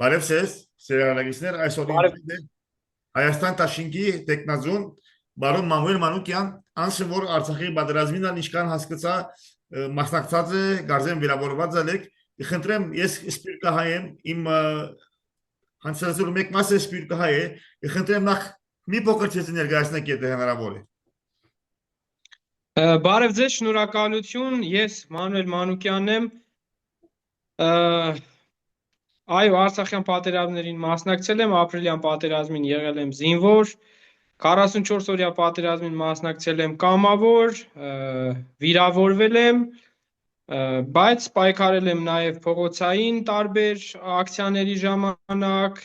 Բարև ձեզ, սերարագիստներ, այսօր Բարև ինքն է Հայաստան Տաշինքի տեխնազուն բարոն Մանուել Մանուկյան, անշը որ Արցախի պատերազմին ինչքան հասկացա մասնակցած է, գարձեն վիրավորված ալեք, խնդրեմ ես սպիրկահայ եմ, իմ հանցածելու մեկ մասը սպիրկահայ է, խնդրեմ նախ մի փոքր ցեզ ներկայացնեք եթե հնարավոր է։ Բարև ձեզ, շնորհակալություն, ես Մանուել Մանուկյանն եմ, այո, Արցախյան պատերազմներին մասնակցել եմ, ապրիլյան պատերազմին եղել եմ զինվոր, 44-օրյա պատերազմին մասնակցել եմ կամավոր, վիրավորվել եմ, բայց պայքարել եմ նաև փողոցային տարբեր ակցիաների ժամանակ,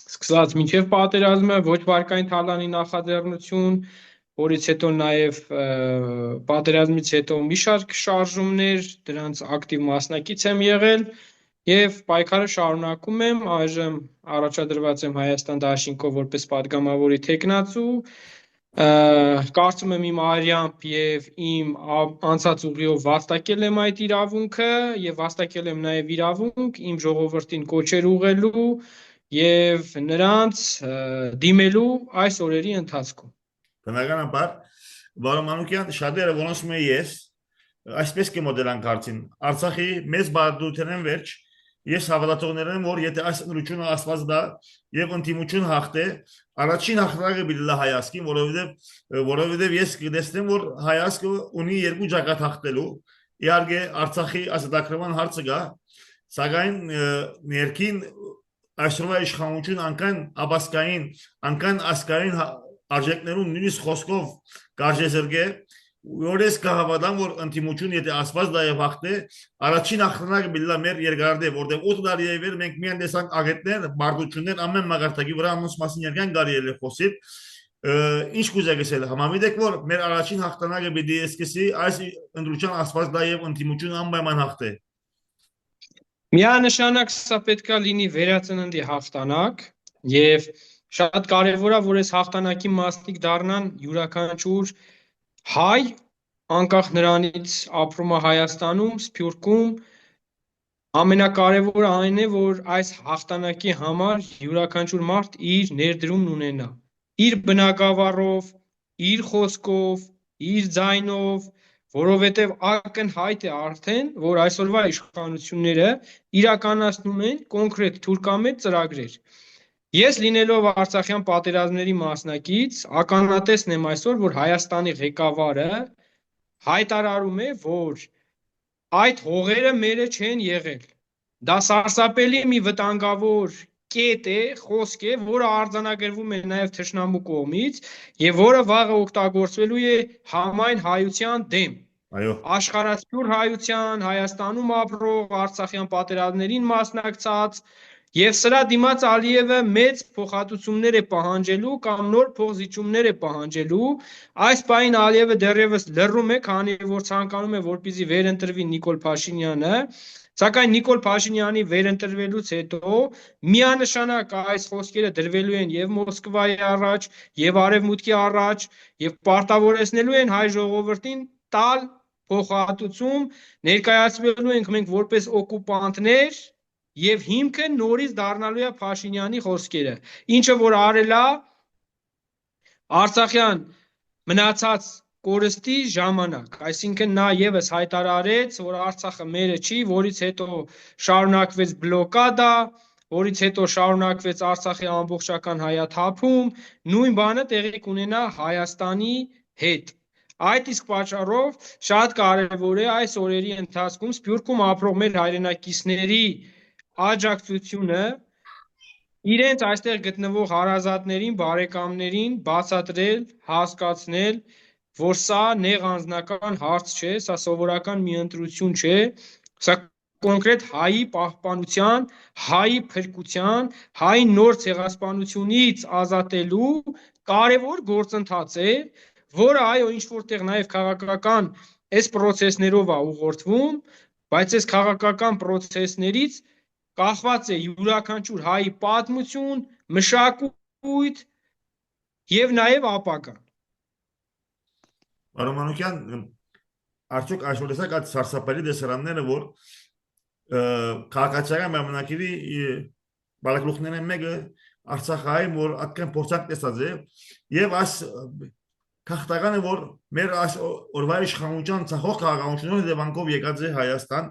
սկսած մինչև պատերազմը, ոչ վարկային թալանի նախաձեռնություն, որից հետո նաև պատերազմից հետո մի շարք շարժումներ, դրանց ակտիվ մասնակից եմ եղել եւ պայքարը շարունակում եմ, այժմ առաջադրված եմ Հայաստան Դաշինքով որպես падգամավորի թեկնածու, կարծում եմ իմ արյամբ եւ իմ անցած ուղիով վաստակել եմ այդ իրավունքը եւ վաստակել եմ նաեւ իրավունք իմ ժողովրդին կոչեր ուղղելու եւ նրանց դիմելու այս օրերի ընթացքում։ Բնականաբար, բարոն Մանուկյան, շատերը որոնցում եմ ես, այսպես կմոդելան կարծին, Արցախի մեծ բարդությունն վերջ, ես հավատացողներ եմ, որ եթե այս ընտրությունը ասված դա եւ ընդդիմություն հաղթե, առաջին հաղթանակը բիլլա հայասկին, որովհետեւ ես կտեսնեմ, որ հայասկը ունի երկու ճակատ հաղթելու, իհարկե Արցախի ազատագրման հարցը գա, սակայն ներքին այսօրվա իշխանություն անկան աբասկային, անկան ասկային արժեքներուն նույնիսկ խոսքով կարժեզրգե, որ ես կհավատամ, որ ընդդիմություն եթե ասված դա եւ հաղթե, առաջին հաղթանակը բիլլա մեր երկարդե, որտեղ 8 տարի է վեր մենք միայն տեսանք ագետներ, բարդություններ ամեն մագարտակի վրա ամոս մասին երկան կարելի է խոսել, ինչ կուզեք ասել, համամիտ եք, որ մեր առաջին հաղթանակը պիտի սկսի այս ընդրության ասված դա եւ ընդդիմություն անպայման հաղթե։ Միանշանակ սա պետքա լինի վերածննդի հաղթանակ եւ շատ կարեւոր է, որ այս հաղթանակի մասնիկ դառնան յուրաքանչյուր հայ, անկախ նրանից ապրում է Հայաստանում, Սփյուռքում, ամենակարևորը այն է, որ այս հաղթանակի համար յուրաքանչյուր մարդ իր ներդրումն ունենա, իր բնակավարով, իր խոսքով, իր ձայնով, որովհետև ակնհայտ է արդեն, որ այսօրվա իշխանությունները իրականացնում են կոնկրետ թուրքամետ ծրագրեր։ Ես լինելով Արցախյան պատերազմների մասնակից, ականատեսն եմ այսօր, որ Հայաստանի ղեկավարը հայտարարում է, որ այդ հողերը մերը չեն եղել։ Դա սարսափելի մի վտանգավոր կետ է, խոսք է, որը արձանագրվում է նաև թշնամու կողմից եւ որը վաղը օգտագործվելու է համայն հայության դեմ։ Այո, Աշխարհասփյուռ հայության, Հայաստանում ապրող, Արցախյան պատերազմներին մասնակցած եւ սրա դիմաց Ալիևը մեծ փոխհատուցումներ է պահանջելու կամ նոր փոխզիջումներ է պահանջելու։ Այս պահին Ալիևը դեռևս լռում է, քանի որ ցանկանում է, որպեսզի վերընտրվի Նիկոլ Փաշինյանը, սակայն Նիկոլ Փաշինյանի վերընտրվելուց հետո միանշանակ այս խոսքերը դրվելու են եւ Մոսկվայի առաջ, եւ Արևմուտքի առաջ, եւ պարտավորեցնելու են հայ ժողովրդին տալ փոխհատուցում, ներկայացվելու ենք մենք որպես օկուպանտներ եւ հիմքը նորից դառնալու է Փաշինյանի խոսքերը, ինչը որ արել է Արցախյան մնացած կորստի ժամանակ, այսինքն նա եւս հայտարարեց, որ Արցախը մերը չի, որից հետո շարունակվեց բլոկադա, որից հետո շարունակվեց Արցախի ամբողջական հայաթափում, նույն բանը տեղի կունենա Հայաստանի հետ։ Այդ իսկ պատճառով շատ կարևոր է այս օրերի ընթացքում Սփյուռքում ապրող մեր հայրենակիցների աջակցությունը իրենց այստեղ գտնվող հարազատներին, բարեկամներին բացատրել, հասկացնել, որ սա նեղ անձնական հարց չէ, սա սովորական մի ընտրություն չէ, սա կոնկրետ հայի պահպանության, հայի փրկության, հայի նոր ցեղասպանությունից ազատելու կարևոր գործընթաց է, որը այո ինչ որտեղ նաև քաղաքական այս process-ներով է ուղղորդվում, բայց այս քաղաքական process-ներից կախված է յուրաքանչյուր հայի պատմություն, մշակույթ եւ նաեւ ապագան։ Բարոն Մանուկյան, արդյոք այսօր տեսակ այդ սարսափելի դեսարանները, որ քաղաքացիական մամնակիրի բարակլուխներն մեկը Արցախային որ այդքան փորձակ տեսած է եւ այս քաղաքականը որ մեր օրվա իշխանության ցախող քաղաքականությունը դեպանքով եկած է Հայաստան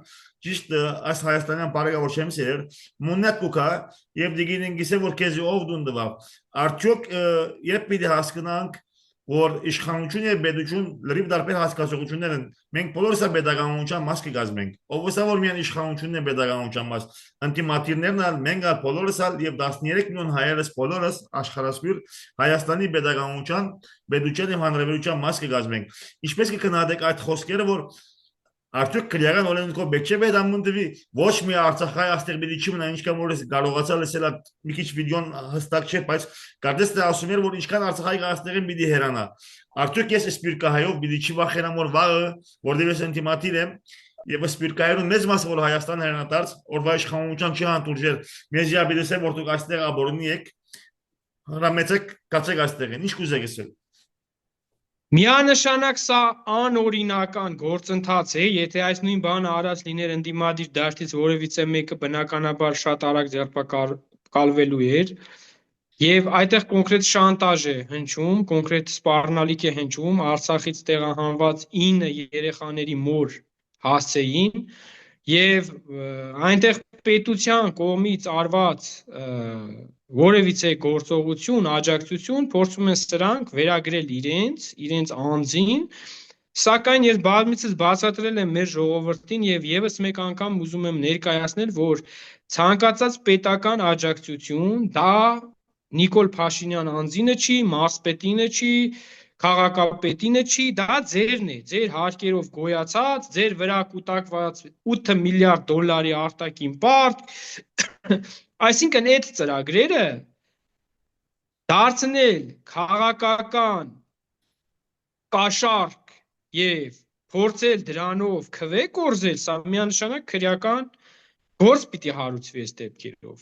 ճիշտ այս հայաստանյան բարեկավոր չեմսեր մուննակ կուկա եւ դիգին ինգիսե որ քեզի ով դունդվավ արդյոք երբ պիտի հասկանանք որ իշխանություն եւ պետություն լրիվ դարբեր հասկացություններ են մենք բոլորս է pedagogical մաս կգազմենք ովսա որ միան իշխանությունն է pedagogical մաս անտիմատիրներն ալ մենք ալ բոլորս ալ եւ 13 միլիոն հայերս բոլորս աշխարհասփյուր Հայաստանի pedagogical պետության եւ հանրապետության մաս կգազմենք ինչպես կքննադեք այդ խոսքերը որ Արդյոք քրեական օրենքով բեկչե բեդամունդվի ոչ մի Արցախայ աստեղ բիդի չի մնա ինչքան որ կարողացա լսել մի քիչ վիդեոն հստակ չէ բայց կարծես թե ասում էր որ ինչքան Արցախայ աստեղին բիդի հերանա արդյոք ես սպիրկահայով բիդի չի վախենամ որ վաղը որտեղ ես ինտիմատիր եմ եւ սպիրկահայերուն մեծ մասը որ Հայաստան հերանատարած օրվա իշխանության չի հանդուրժել մեզիա բիդեսե որ դուք աստեղ աբորնի եք հրամեցեք կացեք աստեղին ինչ կուզեք ասել Միանշանակ սա անօրինական գործընթաց է, եթե այս նույն բանը արած լիներ ընդդիմադիր դաշտից որևիցե մեկը բնականաբար շատ արագ ձերբակալվելու էր եւ այդտեղ կոնկրետ շանտաժ է հնչում, կոնկրետ սպառնալիք է հնչում Արցախից տեղահանված 9 երեխաների մոր հասցեին եւ այնտեղ պետության կողմից արված որևիցե գործողություն, աջակցություն փորձում են սրանք վերագրել իրենց անձին, սակայն ես բազմիցս բացատրել եմ մեր ժողովրդին եւ եւս մեկ անգամ ուզում եմ ներկայացնել, որ ցանկացած պետական աջակցություն դա Նիկոլ Փաշինյան անձինը չի, մարզպետինը չի, քաղաքապետինը չի, դա ձերն է, ձեր հարկերով գոյացած, ձեր վրա կուտակված 8 միլիարդ դոլարի արտաքին պարտք, այսինքն այդ ծրագրերը դարձնել քաղաքական կաշառք եւ փորձել դրանով քվե կորզել, սա միանշանակ քրեական գործ պիտի հարուցվի այս դեպքերով,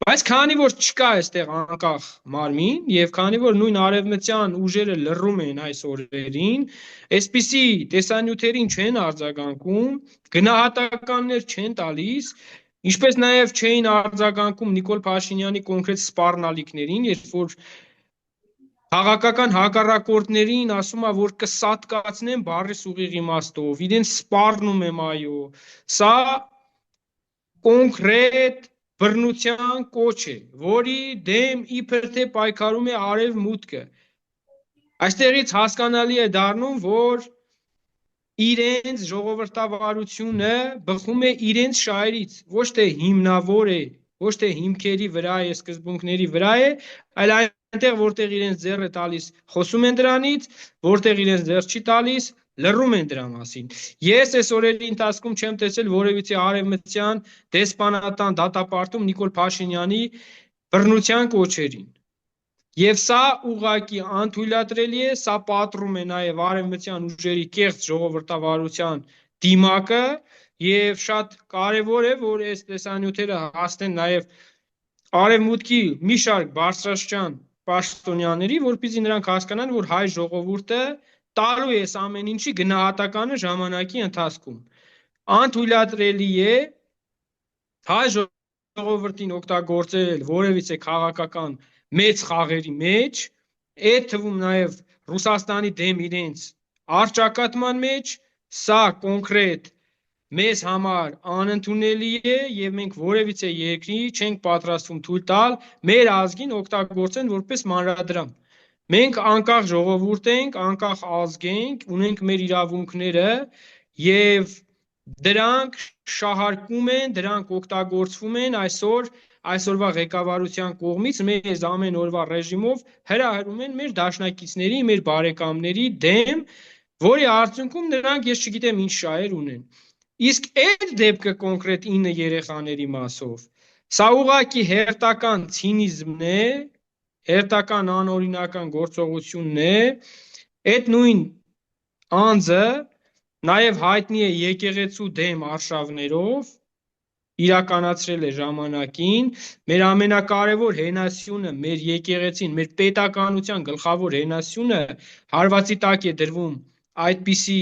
բայց քանի որ չկա այստեղ անկախ մարմին եւ քանի որ նույն արևմտյան ուժերը լռում են այս օրերին, այսպիսի տեսանյութերին չեն արձագանքում, գնահատականներ չեն տալիս, ինչպես նաեւ չէին արձագանքում Նիկոլ Փաշինյանի կոնկրետ սպառնալիքներին, երբ որ քաղաքական հակառակորդներին ասում է որ կսատկացնեն բառիս ուղիղ իմաստով, իրենց սպառնում եմ այո, սա կոնկրետ բռնության կոչ է, որի դեմ իբր թե պայքարում է արևմուտքը։ Այստեղից հասկանալի է դառնում, որ իրենց ժողովրդավարությունը բխում է իրենց շահերից, ոչ թե հիմնավոր է, ոչ թե հիմքերի վրա է, սկզբունքների վրա է, այլ այնտեղ որտեղ իրենց ձեռ է տալիս, խոսում են դրանից, որտեղ իրենց ձեռ չի տալիս, լռում են դրա մասին։ Ես այս օրերի ընթացքում չեմ տեսել որևիցե արևմտյան դեսպանատան դատապարտում Նիկոլ Փաշինյանի բռնության կոչերին։ Եվ սա ուղղակի անթույլատրելի է, սա պատռում է նաև արևմտյան ուժերի կեղծ ժողովրդավարության դիմակը եւ շատ կարեւոր է, որ այս տեսանյութերը հասնեն նաև արևմուտքի մի շարք բարձրաստիճան պաշտոնյաների, որպեսզի նրանք հասկանան, որ հայ ժողովուրդը տալու է այս ամեն ինչի գնահատականը ժամանակի ընթացքում։ Անթույլատրելի է հայ ժողովրդին օգտագործել որևիցե քաղաքական մեծ խաղերի մեջ, այդ թվում նաև Ռուսաստանի դեմ իրենց առճակատման մեջ, սա կոնկրետ մեզ համար անընդունելի է եւ մենք որևիցե երկրի չենք պատրաստվում թույլ տալ մեր ազգին օգտագործեն որպես մանրադրամ։ Մենք անկախ ժողովուրդ ենք, անկախ ազգ ենք, ունենք մեր իրավունքները եւ դրանք շահարկում են, դրանք օգտագործվում են այսօրվա ղեկավարության կողմից մեզ ամեն օրվա ռեժիմով հրահրում են մեր դաշնակիցների, մեր բարեկամների դեմ, որի արդյունքում նրանք ես չգիտեմ ինչ շահեր ունեն։ Իսկ այդ դեպքը կոնկրետ 9 երեխաների մասով սա ուղղակի հերթական ցինիզմն է, հերթական անօրինական գործողությունն է, այդ նույն անձը նաև հայտնի է եկեղեցու դեմ արշավներով, իրականացրել է ժամանակին, մեր ամենակարևոր հենասյունը, մեր եկեղեցին, մեր պետականության գլխավոր հենասյունը հարվածի տակ է դրվում այդպիսի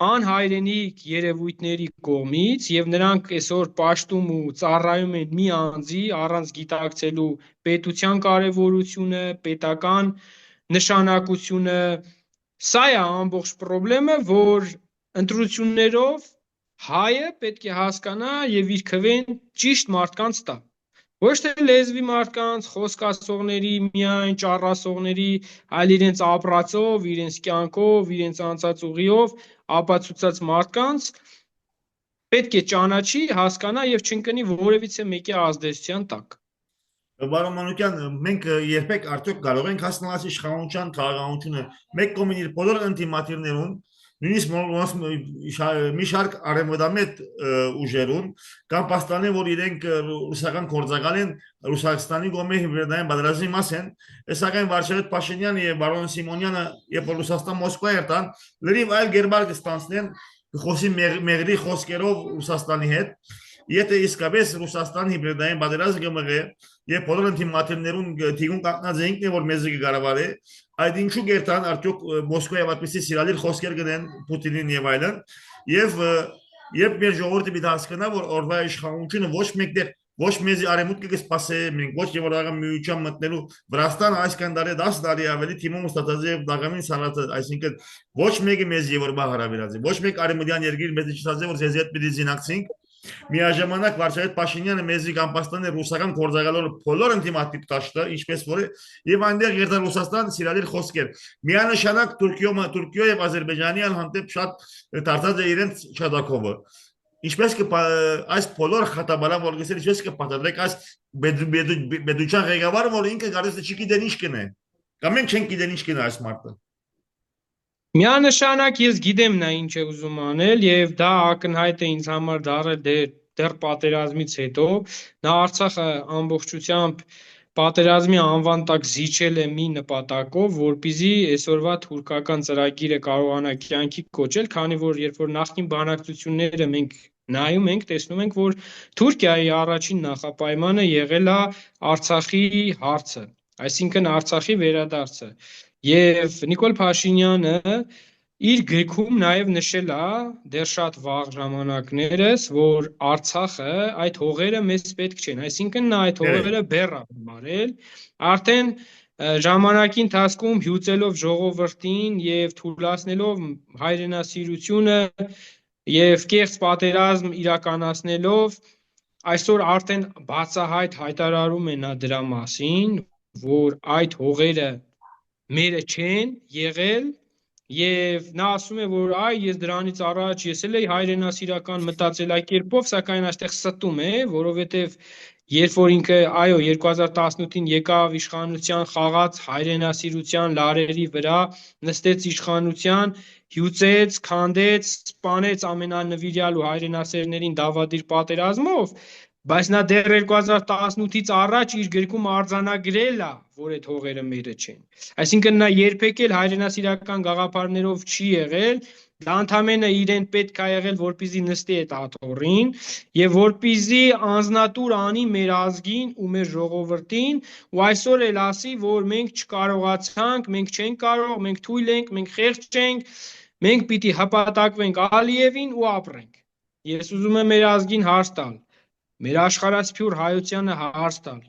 անհայրենիք երևույթների կողմից եւ նրանք այսօր պաշտում ու ծառայում են մի անձի առանց գիտակցելու պետության կարևորությունը, պետական նշանակությունը, սա է ամբողջ խնդրեմը, որ ընտրություններով հայը պետք է հասկանա եւ իր քվեն ճիշտ մարդկանց տա։ Ոչ թե լեզվի մարդկանց, խոսք ասողների, միայն ճառասողների, այլ իրենց ապրածով, իրենց կյանքով, իրենց անցած ուղիով ապացուցած մարդկանց պետք է ճանաչի, հասկանա եւ չընկնի որևիցե մեկի ազդեցության տակ։ Պարոն Մանուկյան, մենք երբեք արդյոք կարող ենք հասնել իշխանության քաղաքականությունը մեկ կողմին իր բոլոր ինտիմատիվներուն, նույնիսկ մի շարք արևմտամետ ուժերուն կամ պաստանեն, որ իրենք ռուսական գործակալ են Ռուսաստանի կողմի հիբրիդային պատերազմի մաս են, սակայն վարչապետ Փաշինյանը եւ բարոն Սիմոնյանը երբ Ռուսաստան Մոսկվա երթան, լրիվ այլ գերբար կստանցնեն խոսի մեղրի խոսքերով Ռուսաստանի հետ, եթե իսկապես Ռուսաստան հիբրիդային պատերազմ կմղի եւ բոլոր ինտիմատիվներուն թիգուն կանգնած էինք որ մեզի կգարավարի, այդ ինչու գերտան արդյոք Մոսկվայով այդպեսի սիրալիր խոսքեր գնեն Պուտինին եւ այլն, եւ երբ մեր ժողովուրդը պիտի հասկանա, որ օրվա իշխանությունը ոչ մեկտեղ ոչ մեզի արեմուտքը կսպասե, մենք ոչ եվրոպական միության մտնելու Վրաստան այսքան տարի 10 տարի ավելի թիմում ստացած եւ դագամին սարածած, այսինքն ոչ մեկը մեզ Եվրոպա հարաբերած է, ոչ մեկ արեմուտյան երկիր մեզ չստացե, որ ձեզ հետ պիտի զինակցենք։ Միաժամանակ վարչապետ Փաշինյանը մեզի կամ պաստանը ռուսական գործակալները բոլոր ինտիմատիվ տաշտը, ինչպես որ եւ այնտեղ երթան Ռուսաստան սիրալիր խոսքեր։ Միանշանակ Թուրքիո եւ Ադրբեջանի հանդեպ շատ դարձած է իրենց չադակովը։ Ինչպես કે այս բոլոր խաթաբալան որ գսել ինչպես કે պատադրեք այս բեդուչան ղեկավարը որ ինքը գարես չի գիտեն ինչ կնե կամ մենք չենք գիտեն ինչ կնե այս մարդը։ Միանշանակ ես գիտեմ նա ինչ է ուզում անել եւ դա ակնհայտ է ինձ համար դարել դեռ պատերազմից հետո նա Արցախը ամբողջությամբ պատերազմի անվան տակ զիջել է մի նպատակով, որպեսզի այսօրվա թուրքական ծրագիրը կարողանա կյանքի կոչել, քանի որ երբ որ նախկին բանակցությունները մենք նայում ենք, տեսնում ենք, որ Թուրքիայի առաջին նախապայմանը եղել է Արցախի հարցը, այսինքն Արցախի վերադարձը։ Եվ Նիկոլ Փաշինյանը իր գրքում նաև նշել է դեռ շատ վաղ ժամանակներս, որ Արցախը այդ հողերը մեզ պետք չեն, այսինքն նա այդ հողերը բեռ է մարել, արդեն ժամանակի ընթացքում հյուծելով ժողովրդին եւ թույլատնելով հայրենասիրությունը եւ կեղծ պատերազմ իրականացնելով այսօր արդեն բացահայտ հայտարարում է նա դրա մասին, որ այդ հողերը մերը չեն եղել եւ նա ասում է որ այ ես դրանից առաջ ես էլ էի հայրենասիրական մտածելակերպով, սակայն այստեղ ստում է, որովհետեւ երբ որ ինքը այո 2018-ին եկավ իշխանության խաղաց հայրենասիրության լարերի վրա, նստեց իշխանության, հյուծեց, քանդեց, սպանեց ամենանվիրյալ ու հայրենասերներին դավադիր պատերազմով, բայց նա դեռ 2018-ից առաջ իր գրքում արձանագրել է, որ այդ հողերը մերը չեն։ Այսինքն նա երբեք էլ հայրենասիրական գաղափարներով չի եղել, դա ընդամենը իրեն պետք է եղել, որպեսզի նստի այդ աթոռին եւ որպեսզի անznատուր անի մեր ազգին ու մեր ժողովրդին ու այսօր էլ ասի, որ մենք չկարողացանք, մենք չենք կարող, մենք թույլ ենք, մենք խեղճ ենք, մենք պիտի հպատակվենք Ալիևին ու ապրենք։ Ես ուզում եմ մեր ազգին հարց տալ, մեր աշխարհասփյուր հայությանը հարց տալ,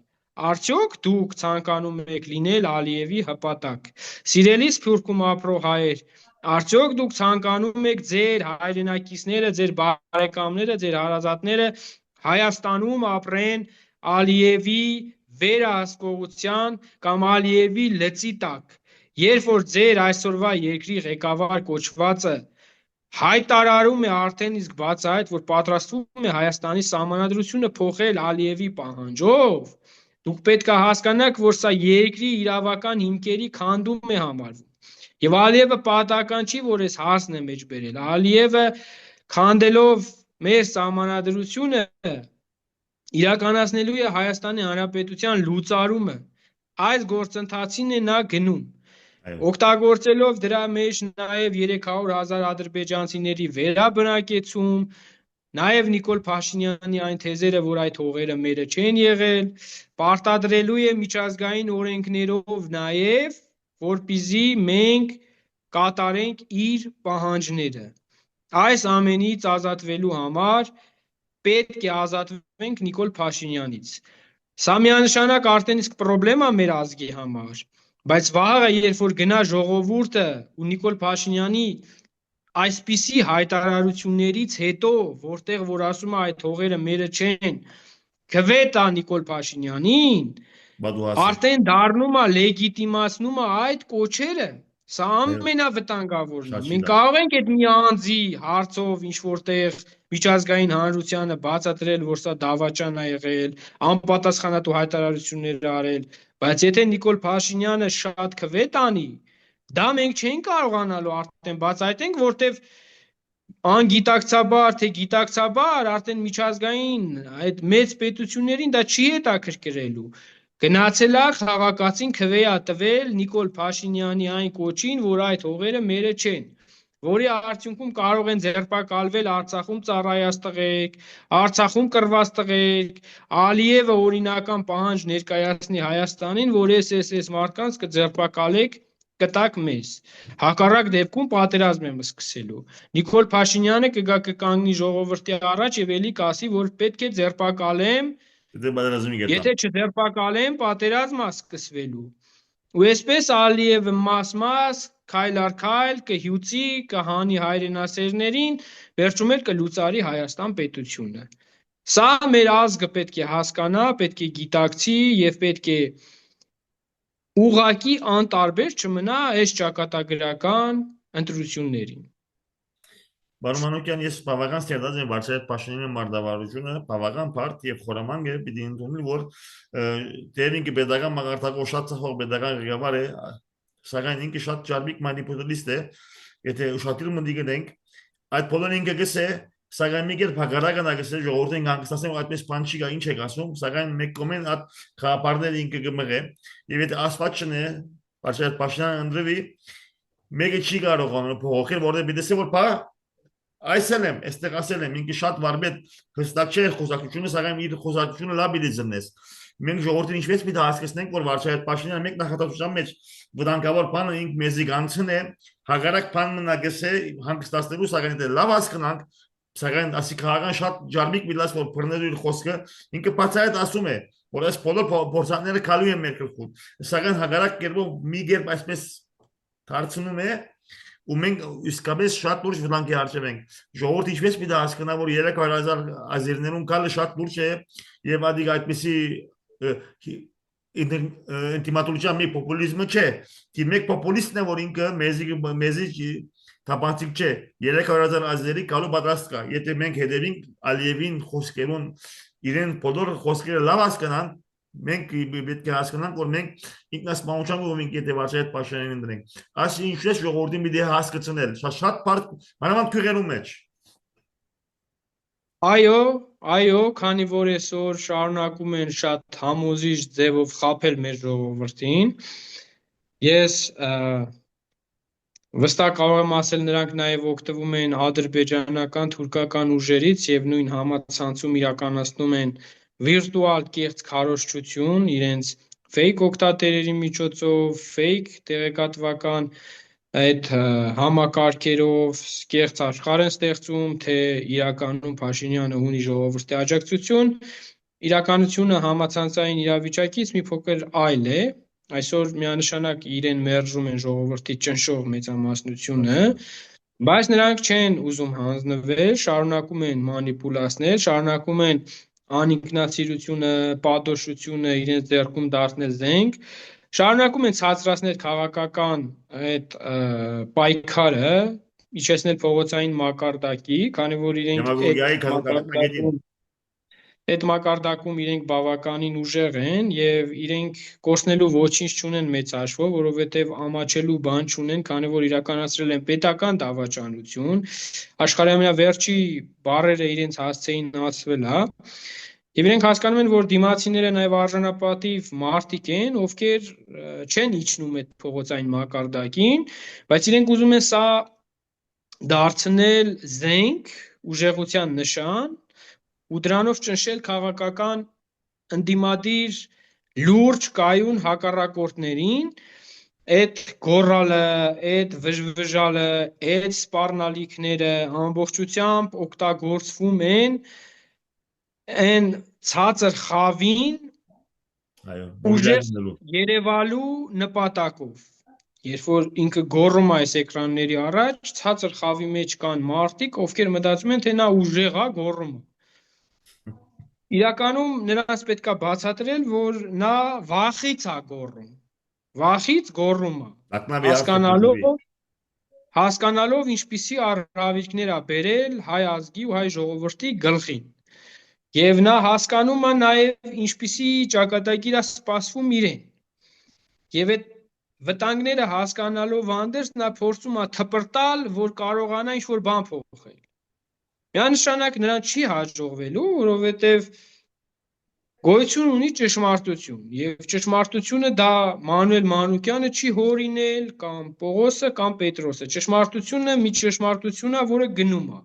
արդյոք դուք ցանկանում եք լինել Ալիևի հպատակ։ Սիրելի Սփյուռքում ապրող հայեր, արդյոք դուք ցանկանում եք ձեր հայրենակիցները, ձեր բարեկամները, ձեր հարազատները Հայաստանում ապրեն Ալիևի վերահսկողության կամ Ալիևի լծի տակ, երբ որ ձեր այսօրվա երկրի ղեկավար կոչվածը հայտարարում է արդեն իսկ բացահայտ, որ պատրաստվում է Հայաստանի սահմանադրությունը փոխել Ալիևի պահանջով, դուք պետք է հասկանաք, որ սա երկրի իրավական հիմքերի քանդում է համարվում։ Եվ Ալիևը պատահական չի, որ այս հարցն է մեջ բերել։ Ալիևը քանդելով մեր սահմանադրությունը իրականացնելու է Հայաստանի Հանրապետության լուծարումը։ Այս գործընթացին է նա գնում։ Օգտագործելով դրա մեջ նաև 300,000 ադրբեջանցիների վերաբնակեցում, նաև Նիկոլ Փաշինյանի այն թեզերը, որ այդ հողերը մերը չեն եղել, պարտադրելու է միջազգային օրենքներով նաև, որպեսզի մենք կատարենք իր պահանջները։ Այս ամենից ազատվելու համար պետք է ազատվենք Նիկոլ Փաշինյանից։ Սա միանշանակ արդեն իսկ պրոբլեմ է մեր ազգի համար, բայց վաղը երբ որ գնա ժողովուրդը ու Նիկոլ Փաշինյանի այսպիսի հայտարարություններից հետո, որտեղ որ ասում է այդ հողերը մերը չեն, քվետ է Նիկոլ Փաշինյանին, Բադուհասը։ արդեն դառնում է լեգիտիմացնում է այդ կոչերը։ Սա ամենավտանգավորն է։ Շատ Մենք շիտ է։ կարող ենք այդ մի անձի հարցով ինչ որտեղ միջազգային հանրությանը բացատրել, որ սա դավաճան է եղել, անպատասխանատու հայտարարություններ արել, բայց եթե Նիկոլ Փաշինյանը շատ քվետ անի, դա մենք չենք կարողանալու արդեն բացահայտենք, որտեվ անգիտակցաբար թե գիտակցաբար արդեն միջազգային այդ մեծ պետություններին դա չի հետաքրքրելու։ Գնացել է խաղակացին քվեա տվել Նիկոլ Փաշինյանի այն կոչին, որ այդ հողերը մերը չեն, որի արդյունքում կարող են ձերբակալվել Արցախում ծառայած տղեկ, Արցախում կռված տղեկ, Ալիևը օրինական պահանջ ներկայացնի Հայաստանին, որ այս մարդկանց կձերբակալեք, կտակ մեզ։ Հակառակ դեպքում պատերազմ եմ սկսելու։ Նիկոլ Փաշինյանը կկանգնի ժողովրդի առաջ եւ ելի կասի, որ պետք է ձերբակալեմ, Դե բادرազմի գետան։ եթե չձերբակալեմ, պատերազմը սկսվելու։ Ու այսպես Ալիևը մաս-մաս, քայլ առ քայլ կհյուծի, կհանի հայրենասերներին, վերջում էլ կլուծարի Հայաստան պետությունը։ Սա մեր ազգը պետք է հասկանա, պետք է գիտակցի եւ պետք է ուղղակի անտարբեր չմնա այս ճակատագրական ընտրություններին։ Բարոն Մանուկյան, ես բավական ստեղծած եմ Վարչապետ Փաշինյանի մարտավարությունը, բավական բարդ եւ խորամանկ է, պիտի ընդունել, որ դեր ինքը pedagogan մագարտակով շատ ցախող pedagogan ղեկավար է, սակայն ինքը շատ ջարմիկ մանիպուլատիվիստ է, եթե ուշադրում ընդգնենք, այդ բոլորը ինքը գսե, սակայն մի կերպ հակառակն է գսե ժողովրդին կանգնեցնեմ այդպես բան չի գա, ինչ է ասում, սակայն մեկ կոմեն այդ խաղապարները ինքը կմղե, եւ եթե ասված չնե, Վարչապետ Փաշինյանը ընդրվի, մեկը չի կարող անոր փոխել, որտեղ պիտի որ բա այսել եմ, այստեղ ասել եմ, ինքը շատ վարպետ հստակ չէ խոսակցությունը, սակայն իր խոսակցությունը լավ պիտի զննես։ Մենք ժողովրդին ինչպես պիտի հասկացնենք, որ Վարչապետ Փաշինյանը մեկ նախատեսության մեջ վտանգավոր բանը ինքը մեզի կանցն է, հագարակ բանն ագեսե հանգստացնելու, սակայն դե լավ հասկանանք, սակայն ասի քաղաքական շատ ջարմիկ միլաս որ բռնելու իր խոսքը, ինքը բացայտ ասում է, որ այս բոլոր փորձանները քալու են մեր գլխում, սակայն հագարակ կերպով մի կերպ այսպես դարձնում է ու մենք իսկապես շատ լուրջ վտանգի առջև ենք։ Ժողովուրդը ինչպես պիտի հասկանա, որ 300,000 ազերներուն կալը շատ լուրջ է եւ ադիգ այդպեսի ինտիմատոլոգիա մի պոպուլիզմը չէ։ Դի մեկ պոպուլիստն է, որ ինքը մեզի թափանցիկ չէ։ 300,000 ազերի կալու պատրաստ կա։ Եթե մենք հետևենք Ալիևին խոսքերուն իրեն բոլոր խոսքերը լավ հասկանան, մենք պետք է հասկանանք, որ մենք ինքնասպանության գովինք եթե Վարչապետ Փաշինյանին ընդրենք։ Ասի ինչպես ժողովրդին պիտի հասկացնել, շատ բարդ, մանավանդ քյուղերու մեջ։ Այո, քանի որ այսօր շարունակում են շատ համոզիչ ձևով խաբել մեր ժողովրդին, ես վստահ կարող եմ ասել, նրանք նաև օգտվում են ադրբեջանական, թուրքական ուժերից եւ նույն համացանցում իրականացնում են վիրտուալ կեղծ քարոզչություն իրենց fake օգտատերերի միջոցով, fake տեղեկատվական այդ համակարգերով կեղծ աշխարհ են ստեղծում, թե իրականում Փաշինյանը ունի ժողովրդի աջակցություն, իրականությունը համացանցային իրավիճակից մի փոքր այլ է, այսօր միանշանակ իրեն մերժում են ժողովրդի ճնշող մեծամասնությունը, բայց նրանք չեն ուզում հանձնվել, շարունակում են մանիպուլացնել, շարունակում են անինքնասիրությունը, պատոշությունը իրենց ձեռքում դարձնել զենք, շարունակում են ցածրացնել քաղաքական այդ պայքարը, իջեցնել փողոցային մակարդակի, քանի որ իրենք այդ մակարդակում իրենք բավականին ուժեղ են եւ իրենք կորցնելու ոչինչ չունեն մեծ հաշվով, որովհետեւ ամաչելու բան չունեն, քանի որ իրականացրել են պետական դավաճանություն, աշխարհի ամենավերջի բառերը իրենց հասցեին ասվել է, եւ իրենք հասկանում են, որ դիմացիները նաեւ արժանապատիվ մարդիկ են, ովքեր չեն իջնում այդ փողոցային մակարդակին, բայց իրենք ուզում են սա դարձնել զենք, ուժեղության նշան ու դրանով ճնշել քաղաքական ընդդիմադիր լուրջ կայուն հակառակորդներին Այդ գոռալը, այդ վժվժալը, այդ սպառնալիքները ամբողջությամբ օգտագործվում են այն ցածր խավին Այո, ուժեղ մոբիլայզելու։ երևալու նպատակով։ Երբ որ ինքը գոռում է այս էկրանների առաջ, ցածր խավի մեջ կան մարդիկ, ովքեր մտածում են, թե նա ուժեղ է գոռում է։ Իրականում նրանց պետք է բացատրել, որ նա վախից է գոռում։ Վախից գոռում է, Ակնաբի հաստատությունների։ հասկանալով ինչպիսի առավիճներ է բերել հայ ազգի ու հայ ժողովրդի գլխին։ Եվ նա հասկանում է նաև ինչպիսի ճակատագիր է սպասվում իրեն։ Եվ այդ վտանգները հասկանալով հանդերձ նա փորձում է թպրտալ, որ կարողանա ինչ-որ բան փոխել։ Միանշանակ նրան չի հաջողվելու, որովհետև գոյություն ունի ճշմարտություն, եւ ճշմարտությունը դա Մանուել Մանուկյանը չի հորինել, կամ Պողոսը, կամ Պետրոսը։ Ճշմարտությունը մի ճշմարտություն է, որը գնում է։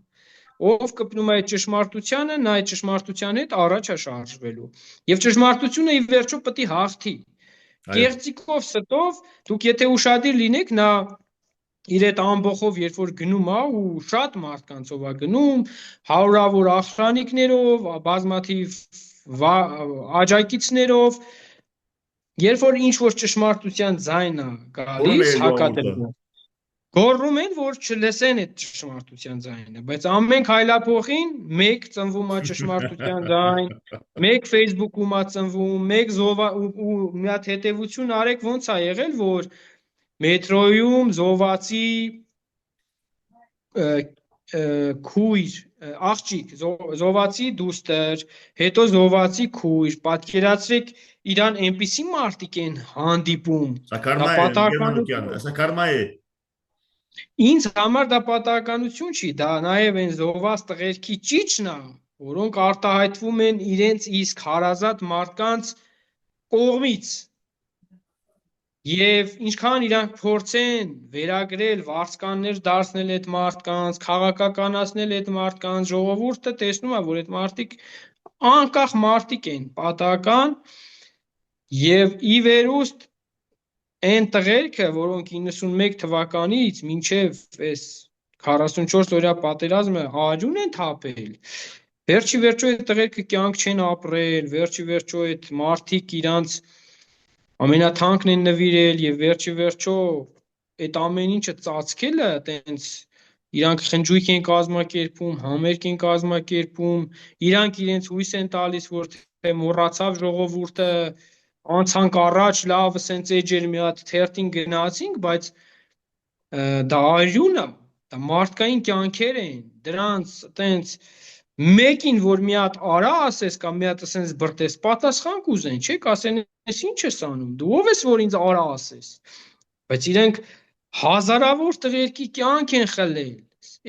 Ով կպնում է այդ ճշմարտությանը, նա այդ ճշմարտության հետ առաջ է շարժվելու։ Եվ ճշմարտությունը ի վերջո պետք է հաղթի։ Կեղծիկով, ստով, դուք եթե ուշադիր լինեք, նա իր այդ ամբողջով երբ որ գնում է ու շատ մարդկանցով է գնում, հարյուրավոր ախրանիկներով, բազմաթիվ աջակիցներով, երբ որ ինչ որ ճշմարտության ձայն է գալիս, հակադրվում, գոռում են, որ չլսեն այդ ճշմարտության ձայնը, բայց ամեն քայլափոխին մեկ ծնվում է ճշմարտության ձայն, մեկ Facebook-ում է ծնվում, մեկ ու մի հատ հետևություն արեք, ոնց է եղել, որ մետրոյում զովացի քույր, աղջիկ, զովացի դուստր, հետո զովացի քույր, պատկերացրեք իրան այնպիսի մարդիկ են հանդիպում, Սա կարմա է։ Ինձ համար դա պատահականություն չի, դա նաև այն զոհված տղերքի ճիճն է, որոնք արտահայտվում են իրենց իսկ հարազատ մարդկանց կողմից։ Եվ ինչքան իրանք փորձեն վերագրել, վարձկաններ դարձնել այդ մարդկանց, քաղաքականացնել այդ մարդկանց, ժողովուրդը տեսնում է, որ այդ մարդիկ անկախ մարդիկ են, պատահական, եւ ի վերուստ այն տղերքը, որոնք 91 թվականից մինչև այս 44 օրյա պատերազմը արյուն են թափել, վերջի վերջո այդ տղերքը կյանք չեն ապրել, վերջի վերջո այդ մարդիկ իրանց ամենաթանկն են նվիրել եւ վերջի վերջո այդ ամեն ինչը ծածկելը տենց իրանք խնջույք են կազմակերպում, համերգ են կազմակերպում, իրանք իրենց հույս են տալիս, որ թե մոռացավ ժողովուրդը, անցանք առաջ, լավ, սենց էջեր մի հատ թերթին գնացինք, բայց դա արյուն է, դա մարդկային կյանքեր են, դրանց տենց մեկին որ մի հատ արա ասես կամ մի հատ ասես բրտես պատասխան կուզեն, չէ՞, կասեն, ես ինչ ես անում, դու ով ես որ ինձ արա ասես, բայց իրենք հազարավոր տղերքի կյանք են խլել,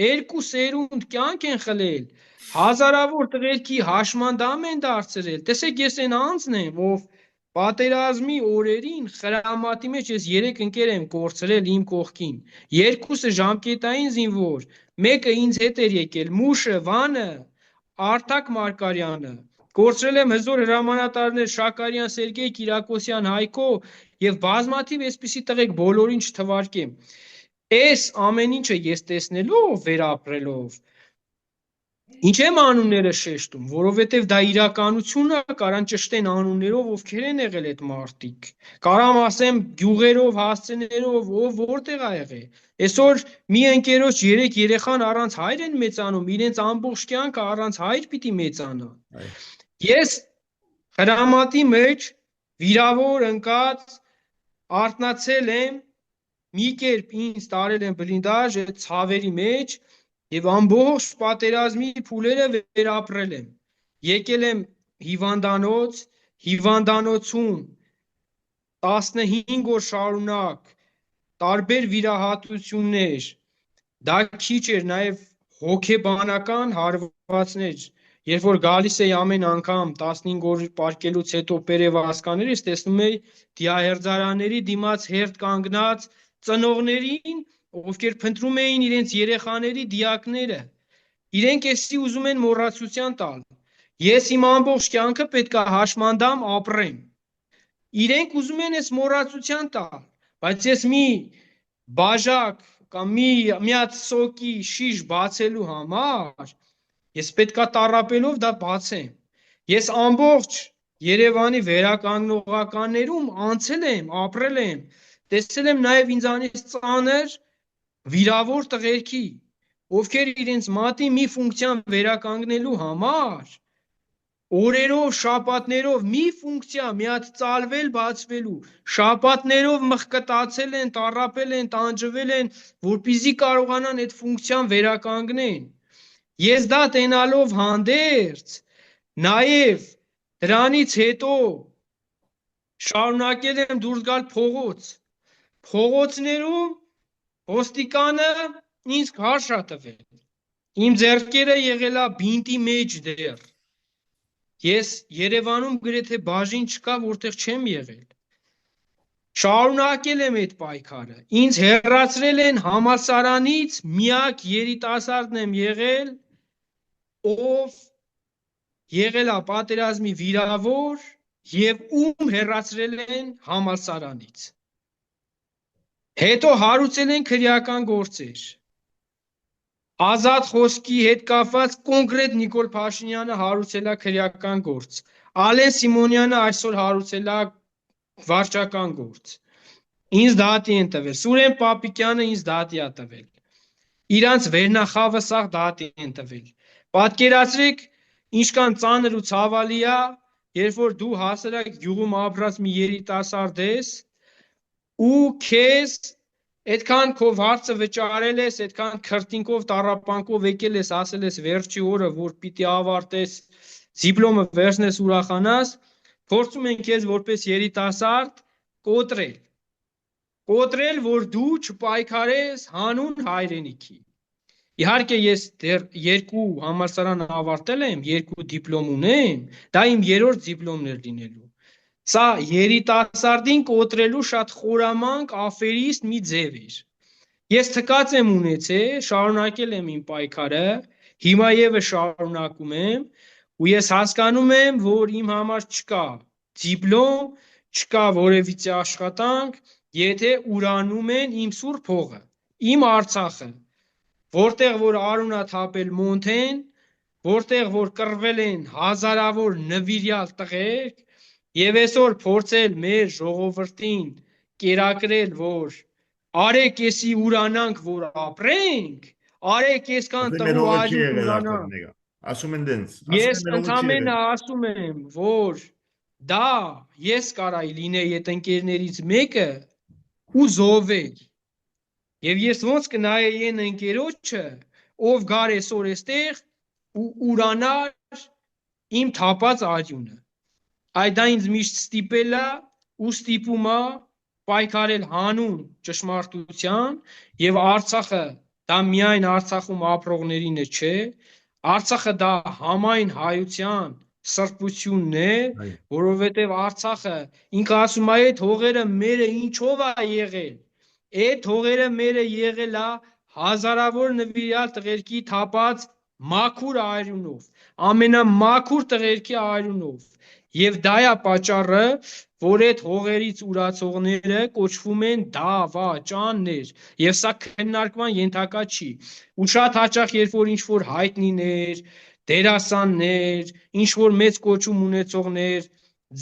երկու սերունդ կյանք են խլել, հազարավոր տղերքի հաշմանդամ են դարձրել, տեսեք ես այն անձն եմ, ով պատերազմի օրերին խրամատի մեջ ես 3 ընկեր եմ կորցրել իմ կողքին, երկուսը ժամկետային զինվոր, մեկը ինձ հետ էր եկել, Մուշը, Վանը, Արտակ Մարկարյանը, կորցրել եմ հզոր հրամանատարներ Շակարյան Սերգեյ, Կիրակոսյան Հայկո եւ բազմաթիվ այսպիսի տղեկ բոլորին չթվարկեմ։ Այս ամեն ինչը ես տեսնելով, վերապրելով, ինչ եմ անունները շեշտում, որովհետև դա իրականություն է, կարան ճշտեն անուններով, ովքեր են եղել այդ մարդիկ, կարամ ասեմ գյուղերով, հասցեներով, ով որտեղ է եղել, այսօր մի ընկերոջ 3 երեխան առանց հայր են մեծանում, իրենց ամբողջ կյանքը առանց հայր պիտի մեծանա, ես հրամատի մեջ վիրավոր ընկած արթնացել եմ, մի կերպ ինձ տարել են բլինդաժ այդ ցավերի մեջ եւ ամբողջ պատերազմի փուլերը վերապրել եմ, եկել եմ հիվանդանոց, հիվանդանոցում 15 օր շարունակ տարբեր վիրահատություններ, դա քիչ էր նաեւ հոգեբանական հարվածներ, երբ որ գալիս էի ամեն անգամ 15 օր պարկելուց հետո պերևասկաներ, ես տեսնում էի դիահերձարանների դիմաց հերթ կանգնած ծնողներին, ովքեր փնտրում էին իրենց երեխաների դիակները, իրենք էսի ուզում են մոռացության տալ, ես իմ ամբողջ կյանքը պետք է հաշմանդամ ապրեմ, իրենք ուզում են այս մոռացության տալ, բայց ես մի բաժակ կամ մի հատ սոկի շիշ բացելու համար ես պետքա տառապելով դա բացեմ։ Ես ամբողջ Երևանի վերականգնողականներում անցել եմ, ապրել եմ, տեսել եմ նաև ինձանից ծանր վիրավոր տղերքի, ովքեր իրենց մատի մի ֆունկցիան վերականգնելու համար օրերով, շաբաթներով մի ֆունկցիա, մի հատ ծալվել, բացվելու, շաբաթներով մխկտացել են, տառապել են, տանջվել են, որպեսզի կարողանան այդ ֆունկցիան վերականգնեն։ Ես դա տենալով հանդերձ, նաև դրանից հետո շարունակել եմ դուրս գալ փողոց։ Փողոցներում ոստիկանը ինձ քարշ ա տվել։ Իմ ձեռքերը եղել ա բինտի մեջ դեռ։ Ես Երևանում գրեթե բաժին չկա, որտեղ չեմ եղել։ Շարունակել եմ այդ պայքարը։ Ինձ հեռացրել են համալսարանից, միակ երիտասարդն եմ եղել, ով եղել է պատերազմի վիրավոր եւ ում հեռացրել են համալսարանից։ Հետո հարուցել են քրեական գործեր։ Ազատ խոսքի հետ կապված կոնկրետ Նիկոլ Փաշինյանը հարուցել է քրեական գործ։ Ալեն Սիմոնյանը այսօր հարուցել է վարչական գործ։ Ինձ դատի են տվել։ Սուրեն Պապիկյանը ինձ դատի է տվել։ Իրանց վերնախավը սաղ դատի են տվել։ Պատկերացրեք, ինչքան ծանր ու ցավալի է, երբ որ դու հասարակ գյուղում ապրած մի երիտասարդ ես ու քեզ այդքան քո հարցը վճարել ես, այդքան քրտինքով, տառապանքով եկել ես, ասել ես վերջի օրը, որ պիտի ավարտես, դիպլոմը վերցնես, ուրախանաս, փորձում են քեզ որպես երիտասարդ կոտրել։ Կոտրել, որ դու չպայքարես հանուն հայրենիքի։ Իհարկե ես դեռ 2 համալսարան ավարտել եմ, 2 դիպլոմ ունեմ, դա իմ 3-րդ դիպլոմն էր լինելու։ Սա երիտասարդին կոտրելու շատ խորամանկ աֆերիստ մի ձև էր։ Ես թքած եմ ունեցել, շարունակել եմ իմ պայքարը, հիմա եւս շարունակում եմ, ու ես հասկանում եմ, որ իմ համար չկա դիպլոմ, չկա որևիցե աշխատանք, եթե ուրանում են իմ սուրբ հողը, իմ Արցախը, որտեղ որ արուն է թափել Մոնթեն, որտեղ որ կռվել են հազարավոր նվիրյալ տղեր, եւ այսօր փորձել մեր ժողովրդին կերակրել, որ արեք էսի ուրանանք, որ ապրենք, արեք այսքան տղու այժմ ուրանանք։ Ասում են դենց։ Ես ընդամենը ասում եմ, որ դա ես կարայի լինեի այդ ընկերներից մեկը ու զոհվել։ Եվ ես ոնց կնայեի այն ընկերոջը, ով գար այսօր այստեղ ու ուրանար իմ թափած արյունը։ Այդ դա ինձ միշտ ստիպել է ու ստիպում է պայքարել հանուն ճշմարտության եւ Արցախը դա միայն Արցախում ապրողներինը չէ, Արցախը դա համայն հայության սրբությունն է, որովհետեւ Արցախը ինքը ասում է այդ հողերը մերը ինչով է եղել։ Այդ հողերը մերը եղել է հազարավոր նվիրյալ տղերքի թափած մաքուր արյունով, ամենամաքուր տղերքի արյունով։ Եվ դա է պատճառը, որ այդ հողերից ուրացողները կոչվում են դավաճաններ, եւ սա քննարկման ենթակա չի։ Ու շատ հաճախ, երբ որ ինչ-որ հայտնիներ, դերասաններ, ինչ-որ մեծ կոչում ունեցողներ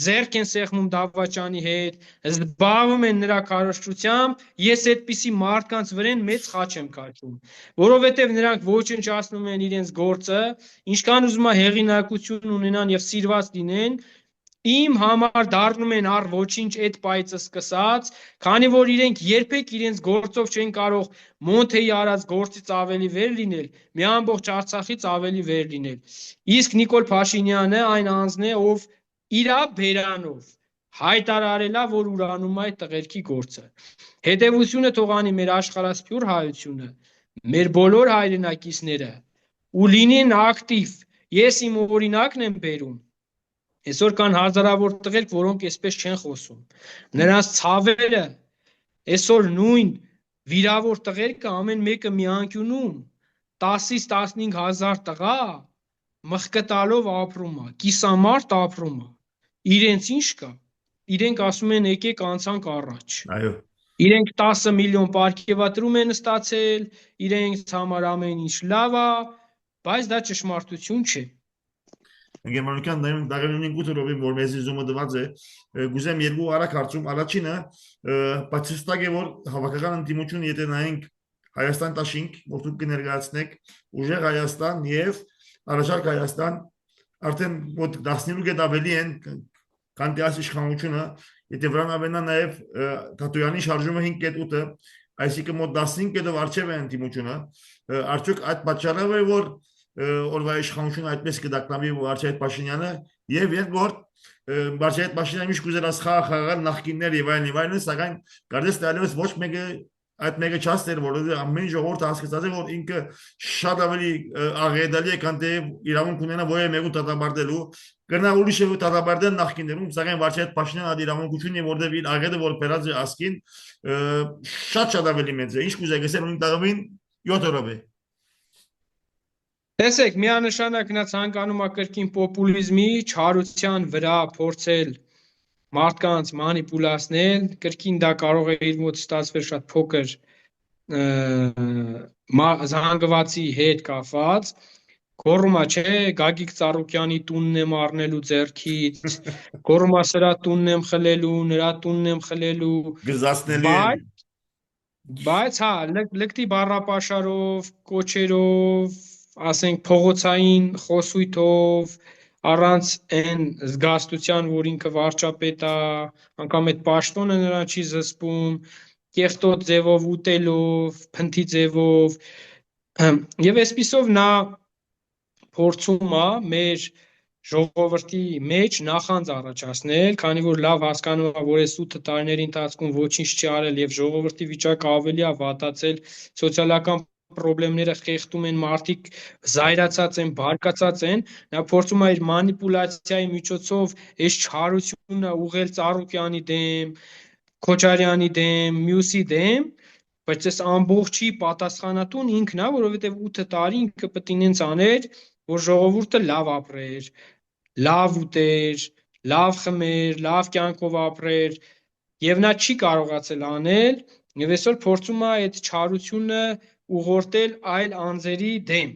ձեռք են սեղմում դավաճանի հետ, զբաղվում են նրա քարոզչությամբ, ես այդպիսի մարդկանց վրան մեծ խաչ եմ քաշում, որովհետև նրանք ոչնչացնում են իրենց գործը, ինչքան ուզում է հեղինակություն ունենան եւ սիրված լինեն, իմ համար դառնում են առ ոչինչ այդ պայծը սկսած, քանի որ իրենք երբեք իրենց գործով չեն կարող Մոնթեի արած գործից ավելի վեր լինել, մի ամբողջ Արցախից ավելի վեր լինել։ Իսկ Նիկոլ Փաշինյանը այն անձն է, ով իր բերանով հայտարարել է, որ ուրանում է այդ տղերքի գործը։ Հետևությունը թող անի մեր աշխարհասփյուր հայությունը, մեր բոլոր հայրենակիցները ու լինեն ակտիվ։ Ես իմ օրինակն եմ բերում։ Այսօր կան հազարավոր տղերք, որոնք այսպես չեն խոսում։ Նրանց ցավերը այսօր նույն վիրավոր տղերքը ամեն մեկը մի անկյունում 10-ից 15 հազար տղա մխկտալով ապրում է, կիսամարտ ապրում է։ Իրենց ինչ կա։ Իրենք ասում են եկեք անցանք առաջ։ Այո։ Իրենք 10 միլիոն պարգևատրում են ստացել, իրենց համար ամեն ինչ լավ է, բայց դա ճշմարտություն չէ։ Գերմանական դարերին գուտերովի որ մեզի զոմը դված է գուզեմ երկու արագ հարցում առաջինը բացստակ է որ հավաքական ընդդիմություն եթե նայենք Հայաստան տաշինք որ դուք կներկայացնեք ուժեղ Հայաստան եւ առաջարկ Հայաստան արդեն մոտ 15 ավելի են քանտիաս իշխանությունը եթե վրան ավենա նաեւ Թաթոյանի շարժումը 5.8-ը այսինքն մոտ 15 կետով արժև է ընդդիմությունը արդյոք այդ պատճառով է որ օրվա իշխանությունը այդպես կդակնամի Արչայտ Փաշինյանը եւ երկրորդ Արչայտ Փաշինյանը միշտ կուզել խաղալ նախկիններ եւ այլն, սակայն կարծես տալիս ոչ մեկը այդ մեկը չասեր, որ ամեն ժողովուրդը հասկացած է, որ ինքը շատ ավելի աղետալի է, քան թե իրավունք ունենա ոյե մեկու դատաբարտելու, կրնա ուրիշը դատաբարտել նախկիններում, սակայն Արչայտ Փաշինյանը այդ իրավունքությունը որտեղ իր աղետը որ բերած է ասկին շատ ավելի մեծ է, ինչ կուզեք ասել ունի տաղավին 7 օրով է Տեսեք, միանշանակ նա ցանկանում է կրկին պոպուլիզմի, չարության վրա փորձել մարդկանց մանիպուլացնել, կրկին դա կարող է իր մոտ ստացվել շատ փոքր զանգվածի հետ կապված, գոռումա չէ, Գագիկ Ծառուկյանի տունն եմ առնելու ձեռքից, գոռումա սրա տունն եմ խլելու, նրա տունն եմ խլելու, գզացնելի բայց հա, լկտի բառապաշարով, կոչերով ասենք փողոցային խոսույթով առանց այն զգաստության, որ ինքը վարչապետ է, անգամ այդ պաշտոնը նրան չի զսպում, կեղտոտ ձևով ուտելով, փնթի ձևով, եւ այսպիսով նա փորձում է մեր ժողովրդի մեջ նախանձ առաջացնել, քանի որ լավ հասկանում է, որ այս 8 տարիների ընթացքում ոչինչ չի արել եւ ժողովրդի վիճակը ավելի է վատացել, սոցիալական պրոբլեմները խեղդում են, մարդիկ զայրացած են, բարկացած են, նա փորձում է իր մանիպուլյացիայի միջոցով այս չարությունը ուղղել Ծառուկյանի դեմ, Քոչարյանի դեմ, մյուսի դեմ, բայց այս ամբողջի պատասխանատուն ինքն է, որովհետեւ 8 տարի ինքը պետք է ինձ աներ, որ ժողովուրդը լավ ապրեր, լավ ուտեր, լավ խմեր, լավ կյանքով ապրեր, եւ նա չի կարողացել անել, եւ այսօր փորձում է այդ չարությունը ուղղորդել այլ անձերի դեմ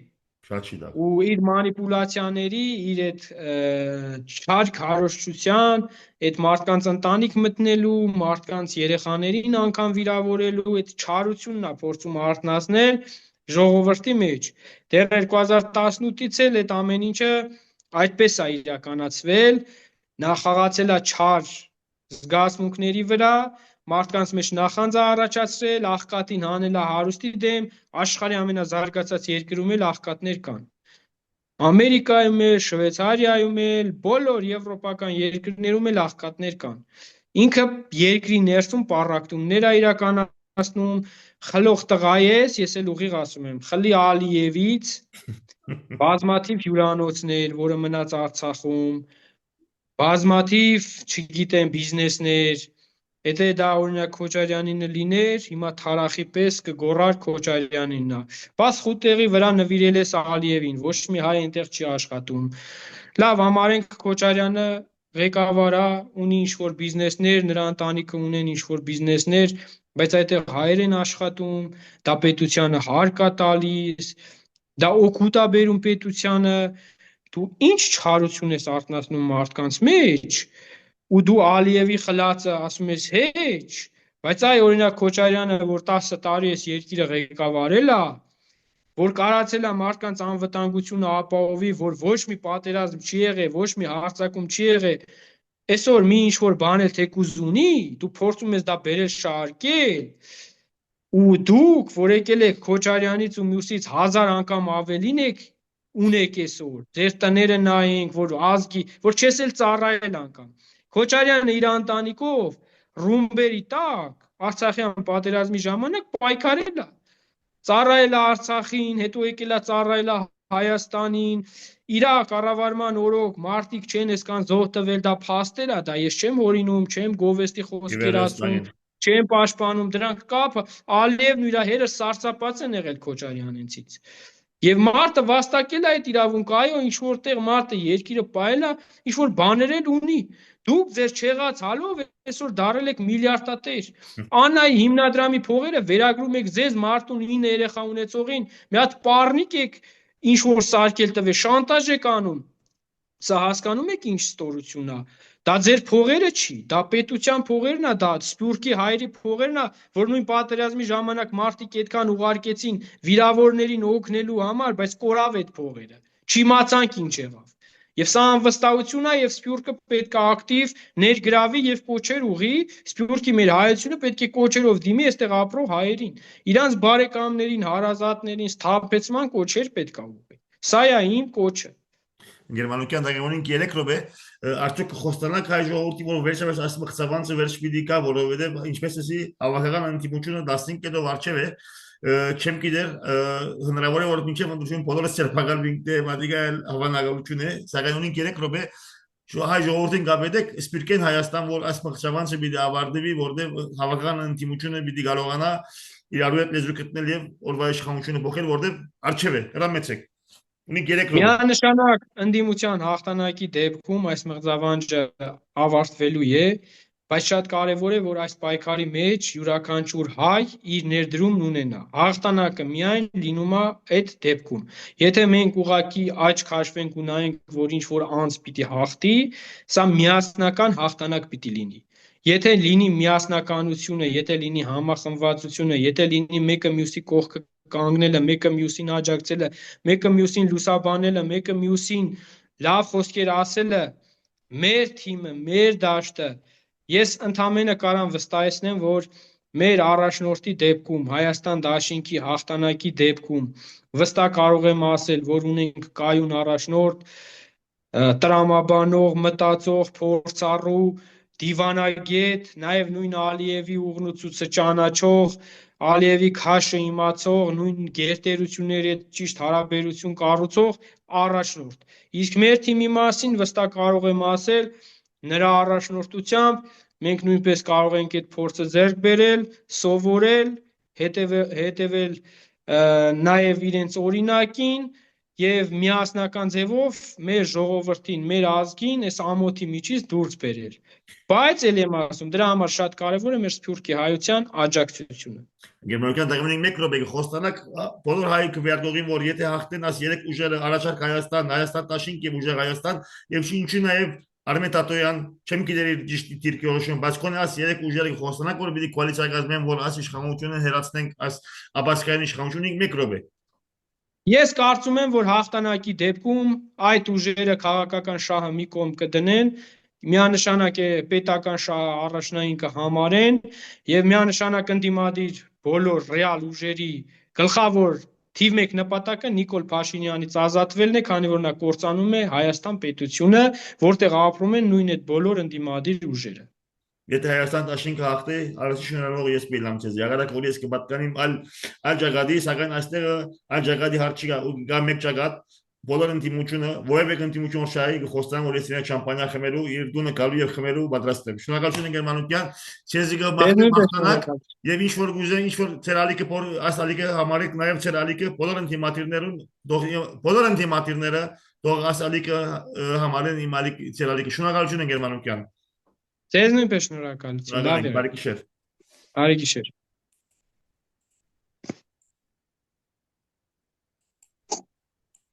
ու իր մանիպուլյացիաների, իր այդ չար քարոզչության, այդ մարդկանց ընտանիք մտնելու, մարդկանց երեխաներին անգամ վիրավորելու, այդ չարությունն է փորձում արթնացնել ժողովրդի մեջ։ Դեռ 2018-ից էլ այդ ամեն ինչը այդպես է իրականացվել, նա խաղացել է չար զգացմունքների վրա, մարդկանց մեջ նախանձ է առաջացրել, աղքատին հանել է հարուստի դեմ, աշխարհի ամենազարգացած երկրում էլ աղքատներ կան։ Ամերիկայում էլ, Շվեյցարիայում էլ, բոլոր եվրոպական երկրներում էլ աղքատներ կան։ Ինքը երկրի ներսում պառակտումներ է իրականացնում, խլող տղա ես էլ ուղիղ ասում եմ, խլի Ալիևից բազմաթիվ հյուրանոցներ, որը մնաց Արցախում, բազմաթիվ, չգիտեմ, բիզնեսներ, եթե դա օրինակ Քոչարյանինը լիներ, հիմա թարախի պես կգոռար Քոչարյանինն է։ Բաց խուտեղի վրա նվիրել ես Ալիևին, ոչ մի հայ այնտեղ չի աշխատում։ Լավ, համարենք Քոչարյանը ղեկավար է, ունի ինչ-որ բիզնեսներ, նրա ընտանիքը ունեն ինչ-որ բիզնեսներ, բայց այդտեղ հայեր են աշխատում, դա պետությանը հարկ է տալիս, դա օգուտ է բերում պետությանը, դու ինչ չարություն ես արթնացնում մարդկանց մեջ, ու դու Ալիևի խլածը ասում ես հեչ, բայց այ օրինակ Քոչարյանը, որ 10 տարի ես երկիրը ղեկավարել է, որ կարացել է մարդկանց անվտանգությունը ապահովի, որ ոչ մի պատերազմ չի եղել, ոչ մի հարձակում չի եղել, այսօր մի ինչ-որ բան էլ թեկուզ ունի, դու փորձում ես դա բերել շարքել, ու դուք, որ եկել եք Քոչարյանից ու մյուսից 1000 անգամ ավելին եք ունեք այսօր, ձեր տները նայենք, որ ազգի, որ չես էլ ծառայել անգամ։ Քոչարյանը իր ընտանիքով ռումբերի տակ Արցախյան պատերազմի ժամանակ պայքարել է, ծառայել է Արցախին, հետո եկել է ծառայել է Հայաստանին, իր կառավարման օրոք մարդիկ չեն այսքան զոհ տվել, դա փաստեր է, դա ես չեմ օրինում, չեմ գովեստի խոսքեր ասում, չեմ պաշտպանում դրանք կապը, Ալիևն ու իր հերը սարսափած են եղել Քոչարյանցից։ Եվ մարդը վաստակել է այդ իրավունքը, այո, ինչ որտեղ մարդը երկիրը պահել է, ինչ որ բաներ էլ ունի։ Դուք ձեր չեղած հալով այսօր դարել եք միլիարդատեր։ Անայի հիմնադրամի փողերը վերագրում եք ձեզ մարդուն 9 երեխա ունեցողին, մի հատ պառնիկ եք ինչ որ սարքել տվե, շանտաժ եք անում։ Սա հասկանում եք ինչ ստորություն է։ Դա ձեր փողերը չի, դա պետության փողերն է, դա Սփյուռքի հայերի փողերն է, որ նույն պատերազմի ժամանակ մարդիկ այդքան ուղարկեցին վիրավորներին օգնելու համար, բայց կորավ այդ փողերը։ Չիմացանք ինչ եղավ։ Եվ սա անվստահություն է, եւ Սփյուռքը պետք է ակտիվ ներգրավի եւ կոչեր ուղի, Սփյուռքի մեր հայությունը պետք է կոչերով դիմի այստեղ ապրող հայերին, իրանց բարեկամներին, հարազատներին սթափեցման կոչեր պետք է ուղի։ Սա է իմ կոչը։ Գերմանուկյան դագանին 3 րոպե արդյոք խոստանակ հայ ժողովրդի որ վերջապես այս մղծավանցը վերջ պիտի գա, որովհետև ինչպես էսի հավաքական ընդդիմությունը 15 կետով արչև է, չեմ գիտեր հնարավոր է որ մինչև ընդդիմություն բոլորը սերբակալ դեմատիկա հավանականություն է, սակայն ունին 3 րոպե հայ ժողովրդին գաբեդեք սպիրկեն Հայաստան որ այս մղծավանցը պիտի ավարտվի, որտեղ հավաքական ընդդիմությունը պիտի կարողանա իրարու հետ լեզու գտնել եւ օրվա իշխանությունը փոխել, որտեղ արչև է, հրամեցեք։ Միանշանակ ընդդիմության հաղթանակի դեպքում այս մղձավանջը ավարտվելու է, բայց շատ կարևոր է, որ այս պայքարի մեջ յուրաքանչյուր հայ իր ներդրումն ունենա։ Հաղթանակը միայն լինում է այդ դեպքում։ Եթե մենք ուղղակի աչք քաշվենք ու նայենք, որ ինչ որ անձ պիտի հաղթի, սա միասնական հաղթանակ պիտի լինի։ Եթե լինի միասնականությունը, եթե լինի համախմբվածությունը, եթե լինի մեկը մյուսի կողքը կանգնելը, մեկը մյուսին աջակցելը, մեկը մյուսին լուսաբանելը, մեկը մյուսին լավ խոսքեր ասելը, մեր թիմը, մեր դաշտը, ես ընդամենը կարամ վստահեցնեմ, որ մեր առաջնորդի դեպքում, Հայաստան դաշինքի հաղթանակի դեպքում վստահ կարող եմ ասել, որ ունենք կայուն առաջնորդ, տրամաբանող, մտածող, փորձառու, դիվանագետ, նաև նույն Ալիևի ուղնուցուցը ճանաչող, Ալիևի քաշը իմացող, նույն գերտերությունների հետ ճիշտ հարաբերություն կառուցող առաջնորդ։ Իսկ մեր թիմի մասին վստահ կարող եմ ասել, նրա առաջնորդությամբ մենք նույնպես կարող ենք այդ փորձը ձեռք բերել, սովորել, հետևել նաև իրենց օրինակին եւ միասնական ձևով մեր ժողովրդին, մեր ազգին այս ամոթի միջից դուրս բերել։ Բայց ել եմ ասում, դրա համար շատ կարևոր է մեր Սփյուռքի հայության աջակցությունը։ Գերմանական դագանին 1 րոպե խոստանակ բոլոր հայ քվեարկողին որ եթե հաղթեն աս 3 ուժերը առաջարկ Հայաստան, Հայաստան դաշինք եւ ուժեղ Հայաստան եւ ինչի նաեւ Արմեն Տատոյան չեմ գիտեր իր ճիշտ դիրքորոշում, բայց կոնե աս 3 ուժերը խոստանակ որ պիտի կոալիցիա կազմեն որ աս իշխանությունը հերացնենք աս ապասկային իշխանությունին 1 րոպե։ Ես կարծում եմ, որ հաղթանակի դեպքում այդ ուժերը քաղաքական շահը մի կողմ կդնեն, միանշանակ է պետական շահը առաջնային կհամարեն եւ միանշանակ ընդդիմադիր բոլոր ռեալ ուժերի գլխավոր թիվ 1 նպատակը Նիկոլ Փաշինյանից ազատվելն է, քանի որ նա կործանում է Հայաստան պետությունը, որտեղ ապրում են նույն այդ բոլոր ընդդիմադիր ուժերը։ Եթե Հայաստան դաշինքը հաղթի, արեցի շնորհալով ես բիլամ ցեզ։ Յագարակ որ ես կպատկանիմ այլ ջագադի, սակայն այստեղ այլ ջագադի հարցի գա մեկ ջագադ բոլոր ընդդիմությունը, որևէ ընդդիմություն շահի խոստան որ ես իրեն շամպանիա խմելու, իր դունը գալու եւ խմելու պատրաստ եմ։ Շնորհակալություն Գերմանուկյան, ցեզի գա մաղթանակ եւ ինչ որ գուզեն, ինչ որ ցերալիկը որ ասալիկը համարեք նաեւ ցերալիկը բոլոր ընդդիմատիրները թող ասալիկը համարեն իմալիկ ցերալիկը։ Շնորհակալություն Գերմանուկյան։ Ձեզ նույնպես շնորհակալություն։ Լավ է։ Բարի գիշեր։ Բարի գիշեր։